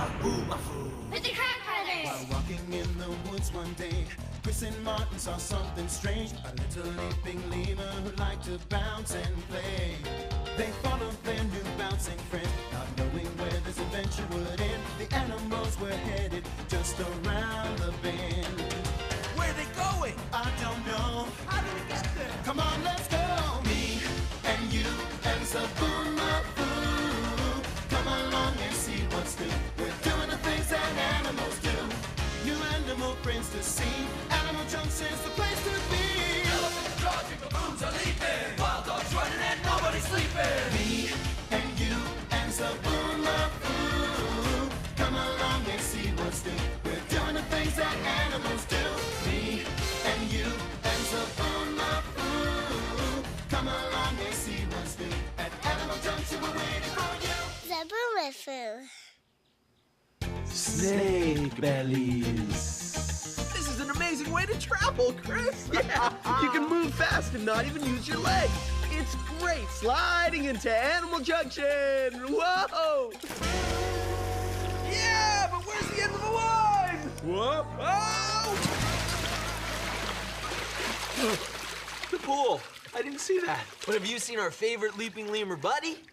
Zoboomafoo. With the Kratt Brothers. While walking in the woods one day, Chris and Martin saw something strange. A little leaping lemur who liked to bounce and play. They followed their new bouncing friend, not knowing where this adventure would end. The animals were headed just around the bend. Where are they going? I don't know. How did we get there? Come on, let's go. Me and you and Zoboomafoo. Come along and see what's new. We're doing the things that animals do. New animal friends to see. Animal Junction's the place to be. Elephants charging, baboons are leaping. Wild dogs running and nobody's sleeping. Me and you and Zoboomafoo. Come along and see what's new. We're doing the things that animals do. Me and you and Zoboomafoo. Come along and see what's new. At Animal Junction, we're waiting for you. Zoboomafoo. Snake bellies. This is an amazing way to travel, Chris. Yeah, you can move fast and not even use your legs. It's great sliding into Animal Junction. Whoa! Yeah, but where's the end of the line? Whoa! Oh! The pool. I didn't see that. But have you seen our favorite leaping lemur buddy?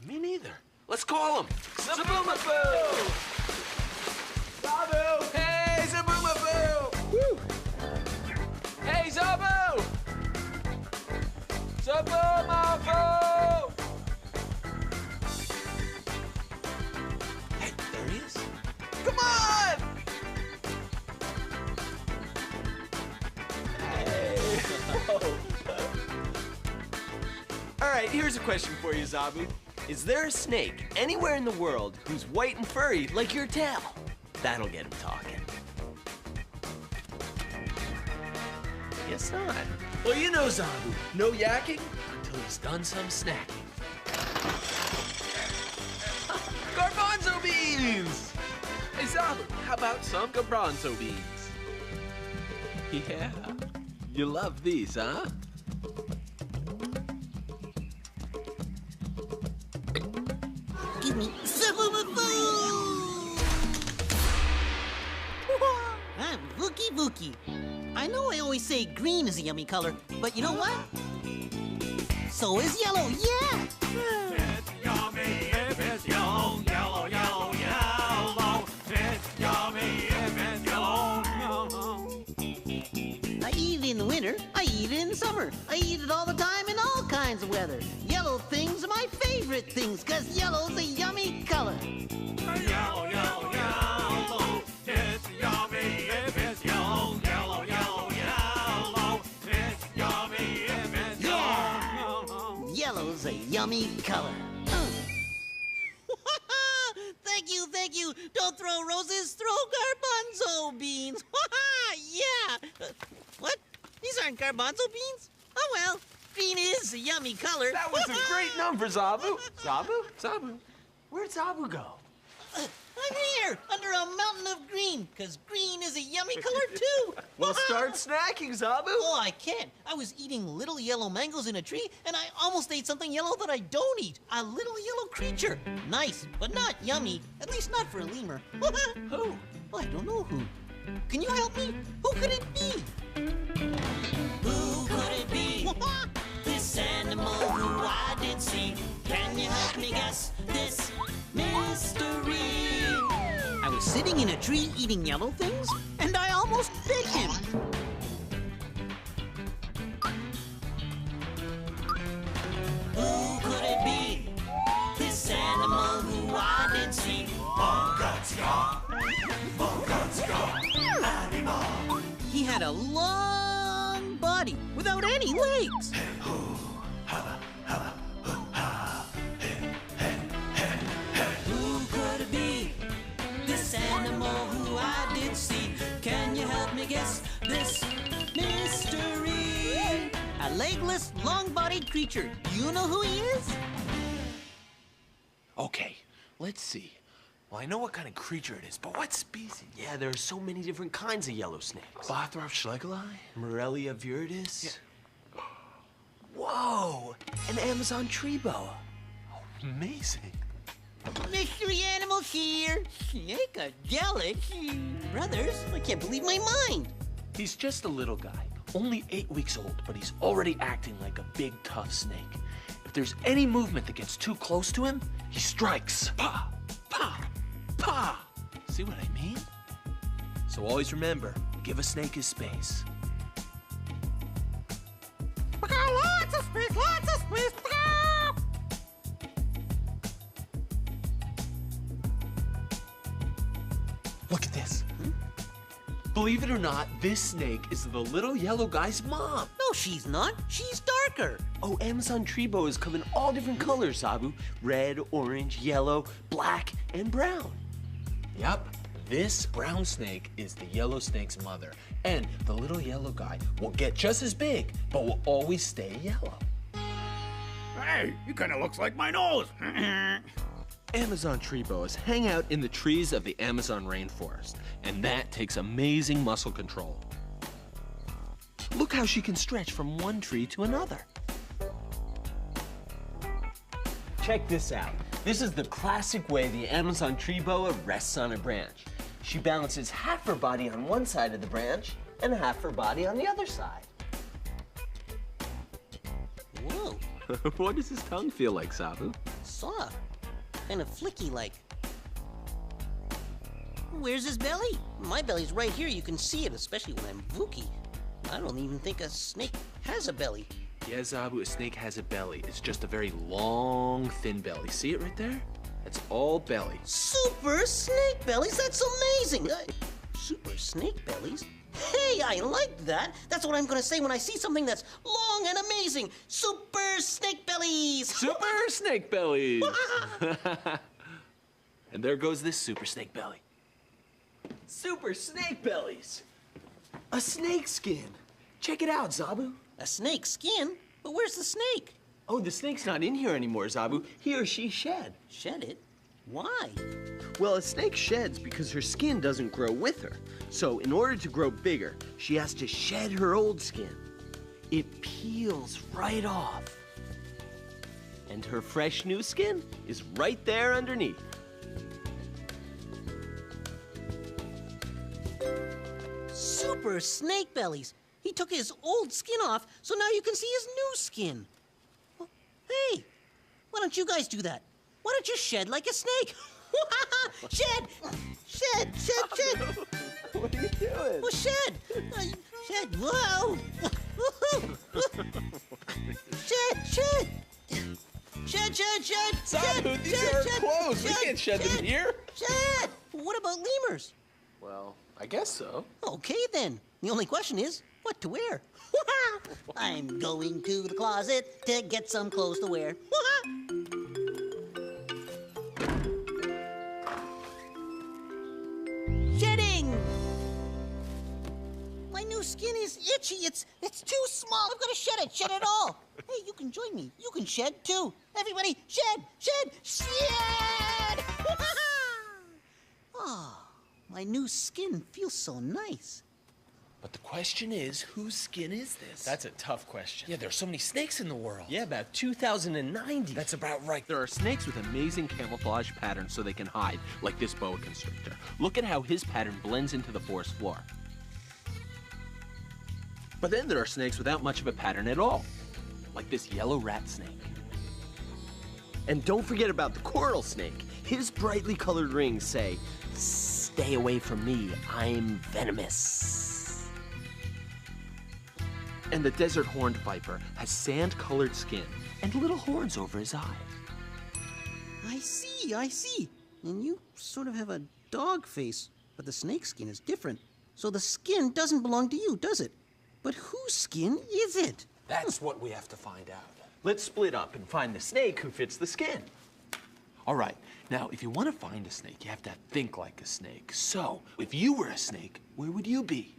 Me neither. Let's call him. Zoboomafoo! Zoboo! Hey, Zoboomafoo! Woo! Hey, Zoboo! Zoboomafoo! Hey, there he is. Come on! All right, here's a question for you, Zoboo. Is there a snake anywhere in the world who's white and furry like your tail? That'll get him talking. Guess not. Well, you know, Zoboo, no yakking until he's done some snacking. Garbanzo Beans! Hey, Zoboo, how about some Garbanzo Beans? Yeah. You love these, huh? Give me Zoboomafoo! I'm Vookie Vookie. I know I always say green is a yummy color, but you know what? So is yellow, yeah! It's yummy if it's yellow, yellow, yellow, yellow. It's yummy if it's yellow. I eat it in the winter, I eat it in summer. I eat it all the time in all kinds of weather. Yellow things are my favorite things, 'cause yellow's a yummy color. Yellow, yellow, yellow. It's yummy if it's yellow, yellow, yellow, yellow. It's yummy if it's yellow. Yellow's a yummy color. Thank you. Don't throw roses, throw garbanzo beans. Yeah. What? These aren't garbanzo beans? Oh, well, green is a yummy color. That was a great number, Zoboo. Zoboo? Where'd Zoboo go? I'm here, under a mountain of green, 'cause green is a yummy color, too. Well, start snacking, Zoboo. Oh, I can't. I was eating little yellow mangoes in a tree, and I almost ate something yellow that I don't eat. A little yellow creature. Nice, but not yummy. At least not for a lemur. Who? Well, I don't know who. Can you help me? Who could it be? Who could it be? This animal who I did see. Can you help me guess this mystery? I was sitting in a tree eating yellow things, and I almost bit him. Who could it be? This animal who I did see. Animal. He had a long body without any legs. Who could it be? This animal who I did see. Can you help me guess this mystery? A legless, long-bodied creature. Do you know who he is? Okay, let's see. Well, I know what kind of creature it is, but what species? Yeah, there are so many different kinds of yellow snakes. Bothrop schlegeli? Morelia viridis. Yeah. Whoa! An Amazon tree boa. Amazing. Mystery animals here. Snakeadelic. Brothers, I can't believe my mind. He's just a little guy, only 8 weeks old, but he's already acting like a big, tough snake. If there's any movement that gets too close to him, he strikes. Pa! Pa! Pa! See what I mean? So always remember, give a snake his space. We got lots of space, lots of space. Look at this. Believe it or not, this snake is the little yellow guy's mom. No, she's not. She's darker. Oh, Amazon Tree Boas come in all different colors, Zoboo. Red, orange, yellow, black, and brown. Yep, this brown snake is the yellow snake's mother. And the little yellow guy will get just as big, but will always stay yellow. Hey, he kind of looks like my nose. Amazon tree boas hang out in the trees of the Amazon rainforest, and that takes amazing muscle control. Look how she can stretch from one tree to another. Check this out. This is the classic way the Amazon Tree Boa rests on a branch. She balances half her body on one side of the branch and half her body on the other side. Whoa, What does his tongue feel like, Zoboo? soft. Kind of flicky like. Where's his belly? My belly's right here. You can see it, especially when I'm Vookie. I don't even think a snake has a belly. Yeah, Zoboo, a snake has a belly. It's just a very long, thin belly. See it right there? That's all belly. Super snake bellies? That's amazing! Super snake bellies? Hey, I like that! That's what I'm gonna say when I see something that's long and amazing! Super snake bellies! Super snake bellies! And there goes this super snake belly. Super snake bellies. A snake skin. Check it out, Zoboo. A snake skin? But where's the snake? Oh, the snake's not in here anymore, Zoboo. He or she shed. Shed it? Why? Well, a snake sheds because her skin doesn't grow with her. So in order to grow bigger, she has to shed her old skin. It peels right off. And her fresh new skin is right there underneath. Super snake bellies! He took his old skin off, so now you can see his new skin. Well, hey, why don't you guys do that? Why don't you shed like a snake? Shed! Shed, shed, shed! What are you doing? Well, shed! Shed, whoa! Shed, shed! Shed, shed, shed! Zoboo, these are our clothes. We can't shed them here. Shed! What about lemurs? Well, I guess so. Okay, then. The only question is, what to wear? I'm going to the closet to get some clothes to wear. Shedding! My new skin is itchy. It's too small. I've got to shed it all. Hey, you can join me. You can shed too. Everybody, shed, shed, shed! Oh, my new skin feels so nice. But the question is, whose skin is this? That's a tough question. Yeah, there's so many snakes in the world. Yeah, about 2,090. That's about right. There are snakes with amazing camouflage patterns so they can hide, like this boa constrictor. Look at how his pattern blends into the forest floor. But then there are snakes without much of a pattern at all, like this yellow rat snake. And don't forget about the coral snake. His brightly colored rings say, "Stay away from me, I'm venomous." And the desert horned viper has sand-colored skin and little horns over his eyes. I see. And you sort of have a dog face, but the snake skin is different. So the skin doesn't belong to you, does it? But whose skin is it? That's what we have to find out. Let's split up and find the snake who fits the skin. All right, now if you want to find a snake, you have to think like a snake. So, if you were a snake, where would you be?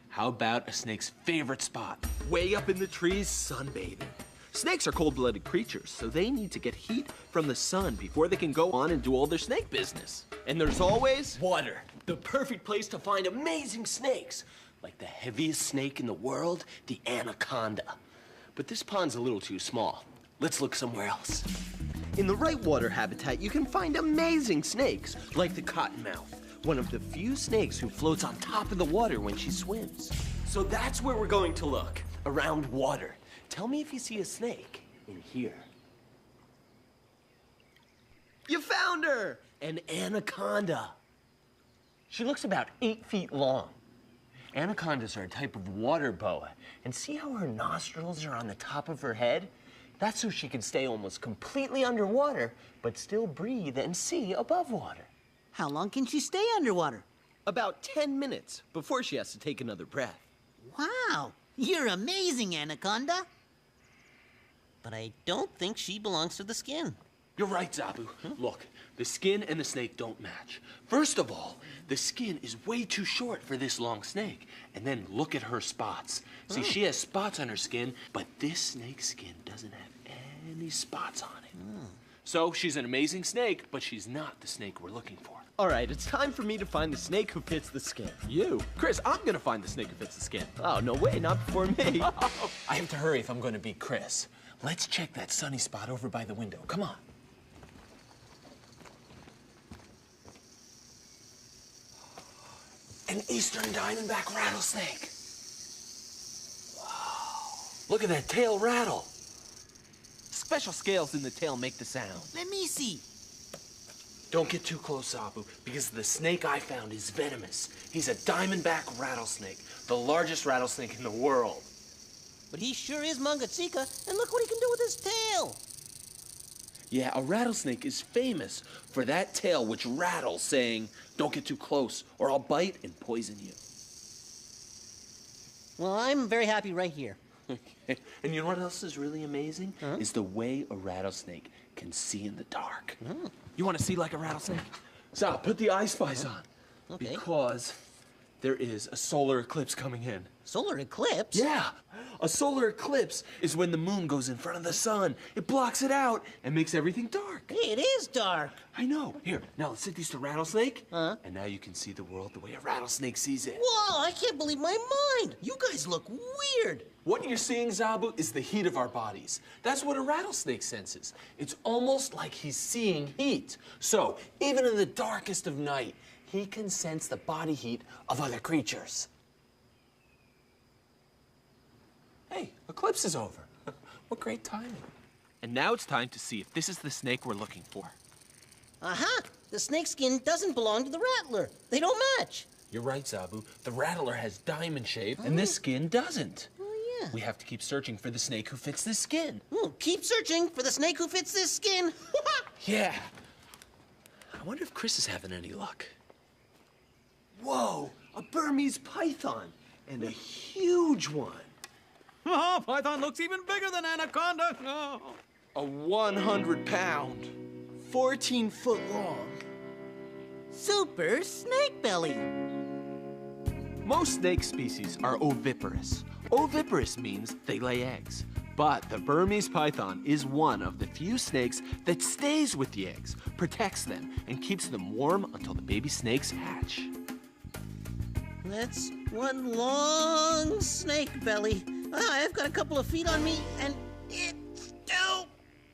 How about a snake's favorite spot? Way up in the trees, sunbathing. Snakes are cold-blooded creatures, so they need to get heat from the sun before they can go on and do all their snake business. And there's always Water, the perfect place to find amazing snakes. Like the heaviest snake in the world, the anaconda. But this pond's a little too small. Let's look somewhere else. In the right water habitat, you can find amazing snakes, like the cottonmouth, one of the few snakes who floats on top of the water when she swims. So that's where we're going to look, around water. Tell me if you see a snake in here. You found her! An anaconda. She looks about 8 feet long. Anacondas are a type of water boa, and see how her nostrils are on the top of her head? That's so she can stay almost completely underwater, but still breathe and see above water. How long can she stay underwater? About 10 minutes before she has to take another breath. Wow, you're amazing, Anaconda. But I don't think she belongs to the skin. You're right, Zoboo. Look, the skin and the snake don't match. First of all, the skin is way too short for this long snake. And then look at her spots. See, she has spots on her skin, but this snake's skin doesn't have any spots on it. So she's an amazing snake, but she's not the snake we're looking for. All right, it's time for me to find the snake who fits the skin. You? Chris, I'm gonna find the snake who fits the skin. Oh, no way, not before me. I have to hurry if I'm gonna beat Chris. Let's check that sunny spot over by the window. Come on. An eastern diamondback rattlesnake. Wow. Look at that tail rattle. Special scales in the tail make the sound. Let me see. Don't get too close, Zoboo, because the snake I found is venomous. He's a diamondback rattlesnake, the largest rattlesnake in the world. But he sure is Mangachika, and look what he can do with his tail. Yeah, a rattlesnake is famous for that tail which rattles, saying, "Don't get too close, or I'll bite and poison you." Well, I'm very happy right here. Okay. And you know what else is really amazing? Is the way a rattlesnake can see in the dark. You want to see like a rattlesnake? So, put the eye spice on. Okay. Because there is a solar eclipse coming in. Solar eclipse? Yeah, a solar eclipse is when the moon goes in front of the sun. It blocks it out and makes everything dark. Hey, it is dark. I know. Here, now let's sit these to Rattlesnake. And now you can see the world the way a rattlesnake sees it. Whoa, I can't believe my mind. You guys look weird. What you're seeing, Zoboo, is the heat of our bodies. That's what a rattlesnake senses. It's almost like he's seeing heat. So, even in the darkest of night, he can sense the body heat of other creatures. Hey, eclipse is over. What great timing. And now it's time to see if this is the snake we're looking for. Uh-huh. The snakeskin doesn't belong to the rattler. They don't match. You're right, Zoboo. The rattler has diamond shape, and this skin doesn't. Oh, yeah. We have to keep searching for the snake who fits this skin. Keep searching for the snake who fits this skin. Yeah. I wonder if Chris is having any luck. Whoa, a Burmese python, and a huge one. Oh, Python looks even bigger than Anaconda. Oh. A 100-pound. 14-foot long. Super snake belly. Most snake species are oviparous. Oviparous means they lay eggs. But the Burmese python is one of the few snakes that stays with the eggs, protects them, and keeps them warm until the baby snakes hatch. That's one long snake belly. I've got a couple of feet on me, and it's too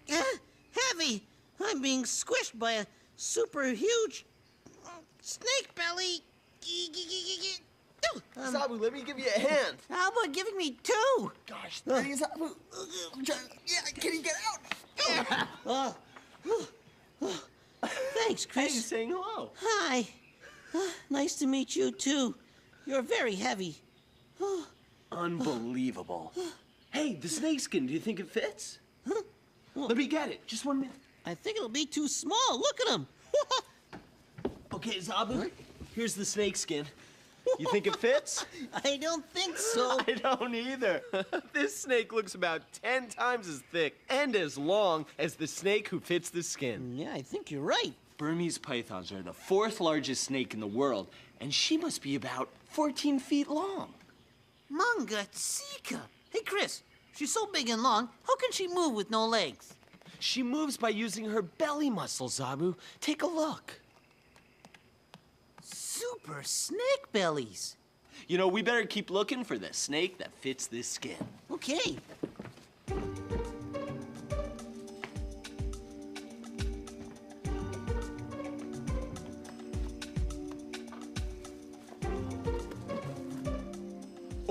heavy. I'm being squished by a super huge snake belly. Zoboo, let me give you a hand. How about giving me two? Gosh, thanks, Zoboo. Yeah, can you get out? Thanks, Hey, Chris. saying hello. Hi. Nice to meet you, too. You're very heavy. Unbelievable. Hey, the snakeskin, do you think it fits? Let me get it. Just 1 minute. I think it'll be too small. Look at him. Okay, Zoboo, here's the snakeskin. You think it fits? I don't think so. I don't either. This snake looks about 10 times as thick and as long as the snake who fits the skin. Yeah, I think you're right. Burmese pythons are the 4th largest snake in the world, and she must be about 14 feet long. Mangachika. Hey, Chris, she's so big and long, how can she move with no legs? She moves by using her belly muscles, Zoboo. Take a look. Super snake bellies. You know, we better keep looking for the snake that fits this skin. Okay.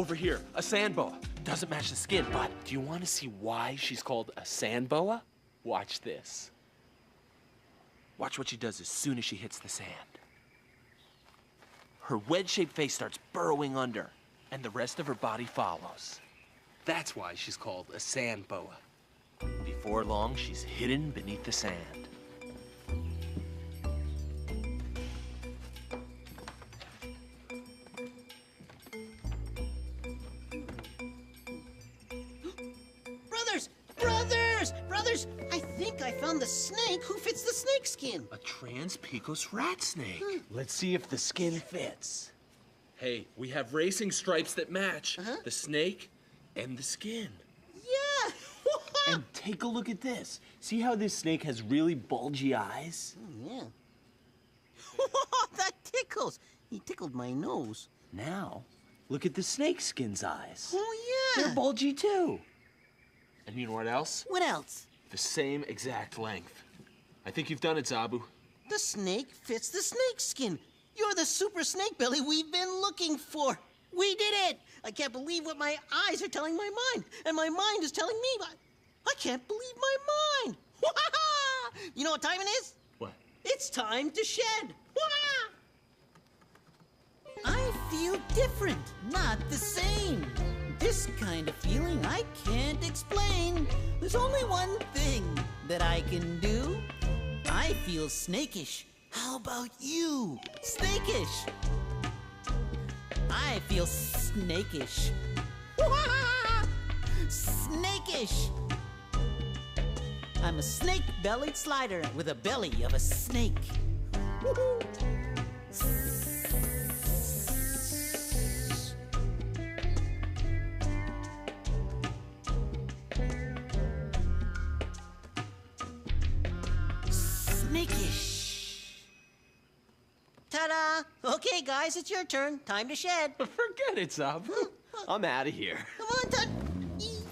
over here, a sand boa. Doesn't match the skin, but do you want to see why she's called a sand boa? Watch this. Watch what she does as soon as she hits the sand. Her wedge-shaped face starts burrowing under, and the rest of her body follows. That's why she's called a sand boa. Before long, she's hidden beneath the sand. Brothers, I think I found the snake who fits the snakeskin. A trans-pecos rat snake. Let's see if the skin fits. Hey, we have racing stripes that match the snake and the skin. Yeah. And take a look at this. See how this snake has really bulgy eyes? Yeah. That tickles. He tickled my nose. Now, look at the snakeskin's eyes. Oh, yeah. They're bulgy too. And you know what else? What else? The same exact length. I think you've done it, Zoboo. The snake fits the snakeskin. You're the super snake belly we've been looking for. We did it! I can't believe what my eyes are telling my mind, and my mind is telling me. I can't believe my mind. You know what time it is? What? It's time to shed. I feel different, not the same. This kind of feeling I can't explain. There's only one thing that I can do. I feel snakish. How about you? Snakish. I feel snakish. Snakish. I'm a snake-bellied slider with a belly of a snake. Snakish. Ta-da! Okay, guys, it's your turn. Time to shed. Forget it, Zoboo. I'm out of here. Come on,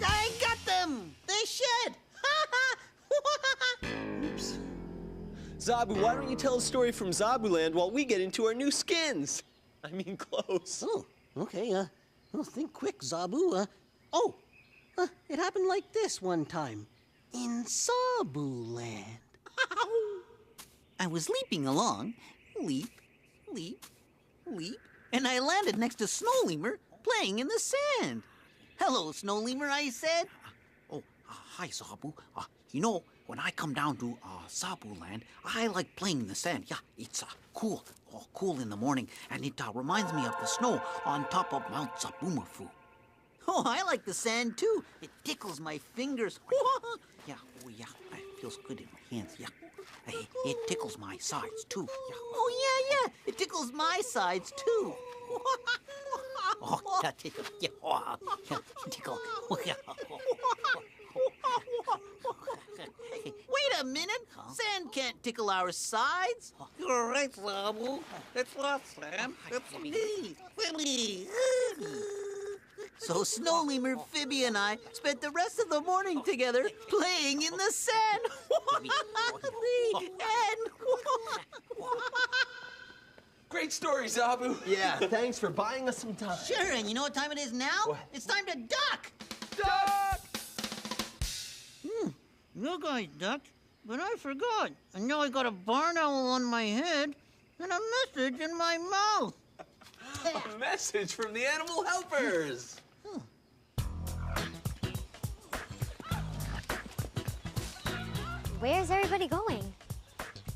I got them. They shed. Oops. Zoboo, why don't you tell a story from Zobooland while we get into our new skins? I mean clothes. Oh, okay. Well, think quick, Zoboo. It happened like this one time in Zobooland. I was leaping along, leap, leap, leap, and I landed next to Snow Lemur playing in the sand. Hello, Snow Lemur, I said. Oh, hi, Zoboo. You know, when I come down to Zobooland, I like playing in the sand. Yeah, it's cool. Oh, cool in the morning, and it reminds me of the snow on top of Mount Zoboomafoo. Oh, I like the sand, too. It tickles my fingers. Yeah, oh, yeah, it feels good in my hands, yeah. It tickles my sides, too. Yeah. Oh, yeah. It tickles my sides, too. Oh, yeah, tickle. Yeah, oh, yeah, tickle. Oh, yeah. Wait a minute. Sand can't tickle our sides. You're right, Zoboo. It's not sand. It's me. So Snow Lemur, Phoebe, and I spent the rest of the morning together playing in the sand. Great story, Zoboo. Yeah, thanks for buying us some time. Sure, and you know what time it is now? What? It's time to duck. Duck! You guys ducked, but I forgot. And now I got a barn owl on my head and a message in my mouth. A message from the animal helpers. Where's everybody going?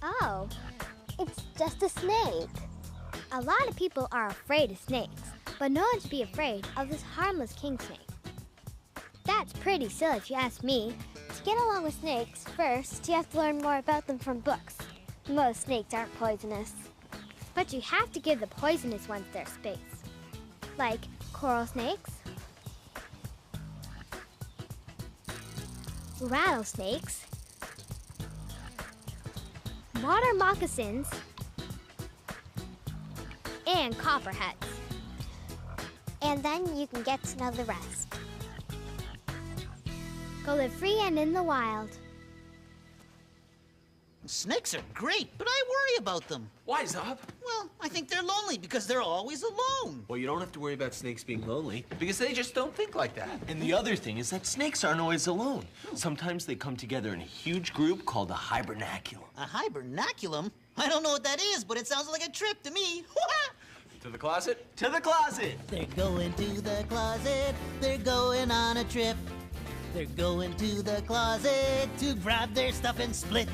Oh, it's just a snake. A lot of people are afraid of snakes, but no one should be afraid of this harmless king snake. That's pretty silly if you ask me. To get along with snakes, first you have to learn more about them from books. Most snakes aren't poisonous, but you have to give the poisonous ones their space. Like coral snakes, rattlesnakes, water moccasins, and copperheads. And then you can get to know the rest. Go live free and in the wild. Snakes are great, but I worry about them. Why, Zob? Well, I think they're lonely because they're always alone. Well, you don't have to worry about snakes being lonely because they just don't think like that. And the other thing is that snakes aren't always alone. Sometimes they come together in a huge group called a hibernaculum. A hibernaculum? I don't know what that is, but it sounds like a trip to me. To the closet? To the closet! They're going to the closet. They're going on a trip. They're going to the closet to grab their stuff and split.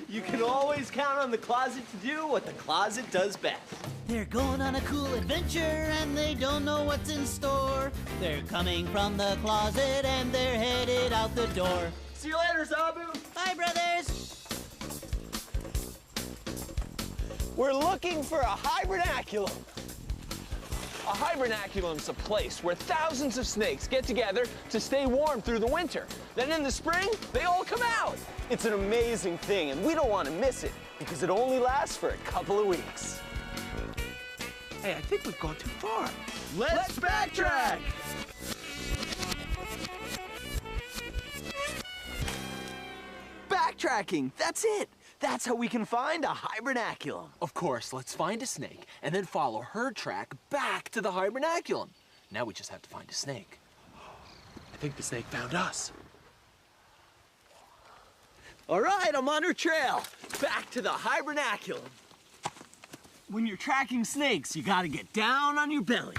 You can always count on the closet to do what the closet does best. They're going on a cool adventure and they don't know what's in store. They're coming from the closet and they're headed out the door. See you later, Zoboo. Bye, brothers. We're looking for a hibernaculum. A hibernaculum's a place where thousands of snakes get together to stay warm through the winter. Then in the spring, they all come out. It's an amazing thing, and we don't want to miss it because it only lasts for a couple of weeks. Hey, I think we've gone too far. Let's backtrack! Backtracking, that's it. That's how we can find a hibernaculum. Of course, let's find a snake and then follow her track back to the hibernaculum. Now we just have to find a snake. I think the snake found us. All right, I'm on her trail. Back to the hibernaculum. When you're tracking snakes, you gotta get down on your belly.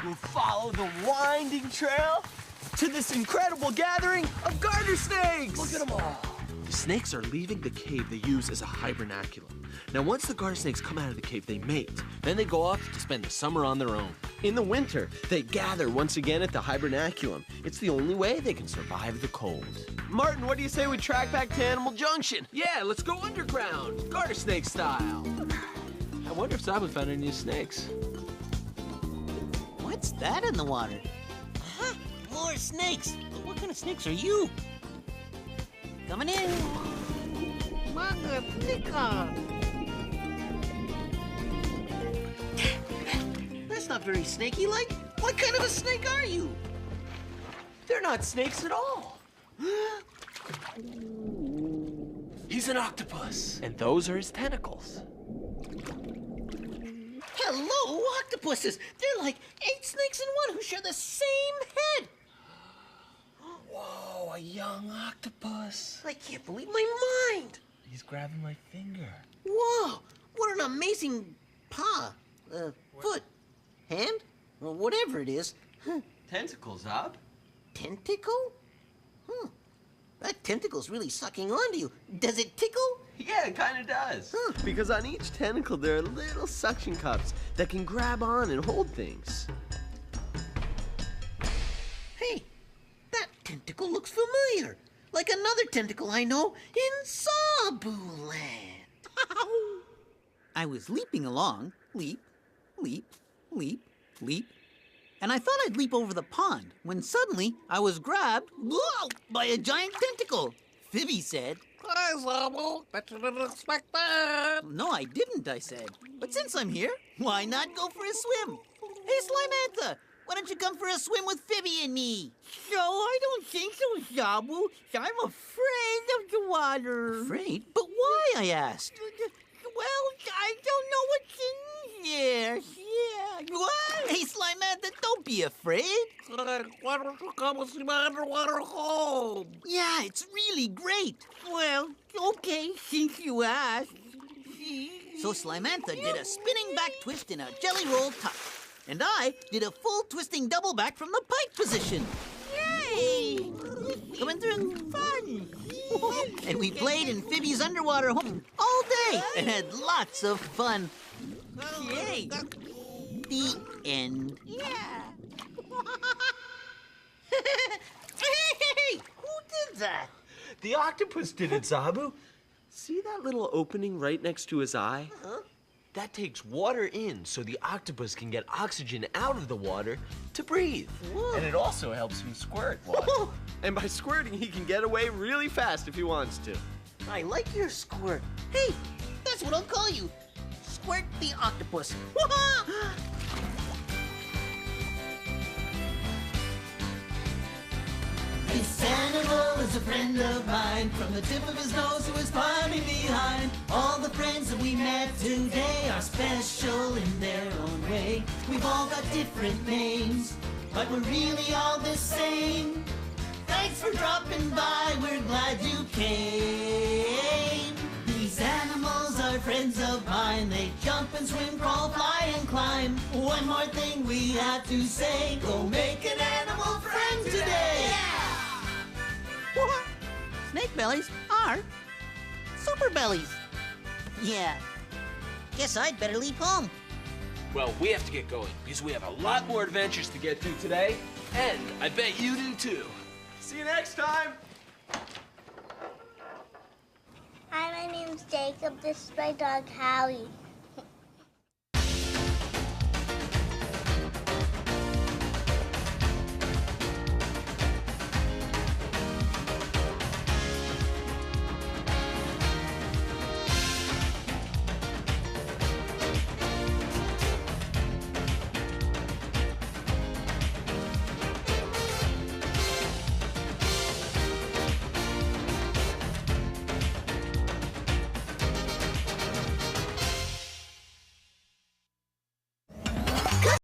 We'll follow the winding trail to this incredible gathering of garter snakes. Look at them all. The snakes are leaving the cave they use as a hibernaculum. Now, once the garter snakes come out of the cave, they mate. Then they go off to spend the summer on their own. In the winter, they gather once again at the hibernaculum. It's the only way they can survive the cold. Martin, what do you say we track back to Animal Junction? Yeah, let's go underground, garter snake style. I wonder if Zoboo found any new snakes. What's that in the water? Huh? More snakes. But what kind of snakes are you? Coming in. That's not very snaky-like. What kind of a snake are you? They're not snakes at all. He's an octopus, and those are his tentacles. Hello, octopuses. They're like 8 snakes in one who share the same head. Whoa, a young octopus. I can't believe my mind. He's grabbing my finger. Whoa, what an amazing paw, foot, hand, or whatever it is. Tentacles, Zob. Tentacle? That tentacle's really sucking onto you. Does it tickle? Yeah, it kind of does. Because on each tentacle, there are little suction cups that can grab on and hold things. Hey, that tentacle looks familiar. Like another tentacle I know in Zoboo Land. I was leaping along, leap, leap, leap, leap, and I thought I'd leap over the pond when suddenly I was grabbed by a giant tentacle. Phoebe said, Hi, Zoboo. Bet you didn't expect that. No, I didn't, I said. But since I'm here, why not go for a swim? Hey, Slimantha, why don't you come for a swim with Phoebe and me? So I don't think so, Zoboo. I'm afraid of the water. Afraid? But why, I asked. Well, I don't know what's in there. Yeah. What? Hey, Slimantha, don't be afraid. Why don't you come and see my underwater home? Yeah, it's really great. Well, okay, since you asked. So Slimantha did a spinning back twist in a jelly roll tuck. And I did a full twisting double back from the pike position. Yay! Coming through. Fun. And we played in Phoebe's underwater home all day and had lots of fun. Yay! The end. Yeah. Hey, who did that? The octopus did it, Zoboo. See that little opening right next to his eye? Huh? That takes water in so the octopus can get oxygen out of the water to breathe. Whoa. And it also helps him squirt water. And by squirting, he can get away really fast if he wants to. I like your squirt. Hey, that That's what I'll call you. Squirt the Octopus. This animal is a friend of mine, from the tip of his nose to his climbing behind. All the friends that we met today are special in their own way. We've all got different names, but we're really all the same. Thanks for dropping by, we're glad you came. These animals are friends of mine. They jump and swim, crawl, fly, and climb. One more thing we have to say, go make an animal friend today. What? Snake bellies are super bellies. Yeah. Guess I'd better leave home. Well, we have to get going because we have a lot more adventures to get through today, and I bet you do too. See you next time. Hi, my name's Jacob. This is my dog, Howie.